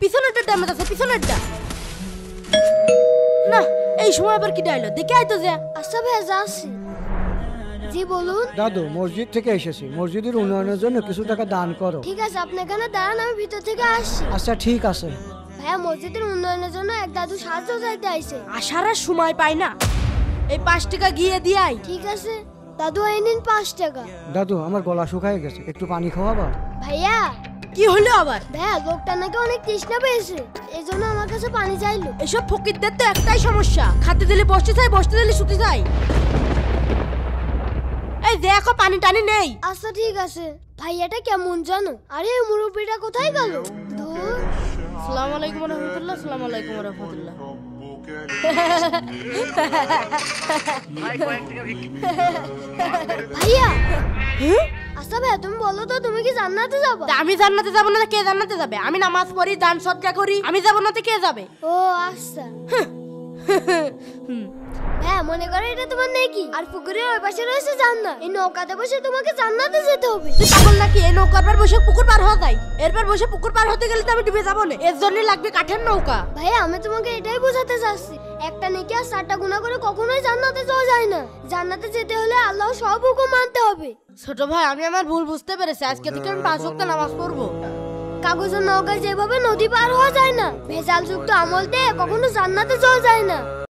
পিছনেরটা damage আছে, পিছনেরটা। না, এই সময় আবার কি ডায়লগ দেখে আইতো যা। আচ্ছা ভাইয়া যাচ্ছি। জি বলুন। দাদু, মসজিদ থেকে এসেছি, মসজিদের উন্নয়নের জন্য কিছু টাকা দান করো। ঠিক আছে, আপনি এখানে দাঁড়ান, আমি ভিতর থেকে আসছি। আচ্ছা ঠিক আছে। ভাইয়া মসজিদের উন্নয়নের জন্য এক দাদু সাহায্য চাইতে আইছে। আসার আর সময় পাই না, এই 5 টাকা গিয়ে দিয়াই। ঠিক আছে দাদু, এই নিন 5 টাকা। দাদু, আমার গলা শুকায় গেছে, একটু পানি খাওয়াবা? ভাইয়া কি হলো আবার? ভাইয়া লোকটা নাকি অনেক তৃষ্ণা পেয়েছে, এই জন্য আমার কাছে পানি চাইলো। এসব ফকিরদের তো একটাই সমস্যা, খাতে দিলে বসতে চাই, বসতে দিলে শুতে চাই। এই দেখো পানি টানি নেই। আচ্ছা ঠিক আছে। ভাইয়াটা কেমন জানো? আরে এই মুরব্বিটা কোথায় গেল? ধুর। আসসালামু আলাইকুম ওয়া রাহমাতুল্লাহ, আসসালামু আলাইকুম ওয়া রাহমাতুল্লাহ। ভাইয়া হ্যাঁ? আচ্ছা ভাইয়া তুমি বলো তো, তুমি কি জান্নাতে যাবা? তা আমি জান্নাতে যাব না, কে জান্নাতে যাবে? আমি নামাজ পড়ি, দান সদকা করি, আমি যাব না তো কে যাবে? ও আচ্ছা। হ্যাঁ মনে করো এটা তোমার নেকি, আর পুকুরের ওই পাশে রয়েছে জান্নাত। এই নৌকাতে বসে তোমাকে জান্নাতে যেতে হবে। তুই পাগল নাকি? এই নৌকার পার বসে পুকুর পার হওয়া যায়? এরপর বসে পুকুর পার হতে গেলে তো আমি ডুবে যাবো না, এর জন্য লাগবে কাঠের নৌকা। ভাইয়া আমি তোমাকে এটাই বোঝাতে চাচ্ছি, একটা নেকি আর 4টা গুনাহ করে কখনোই জান্নাতে যাওয়া যায় না। জান্নাতে যেতে হলে আল্লাহ সব হুকুম মানতে হবে। ছোট ভাই, আমি আমার ভুল বুঝতে পেরেছি, আজকে থেকে আমি 5 ওয়াক্ত নামাজ পড়বো। কাগজের নৌকায় যেভাবে নদী পার হওয়া যায় না, ভেজাল যুক্ত আমল দিয়ে কখনো জান্নাতে যাওয়া যায় না।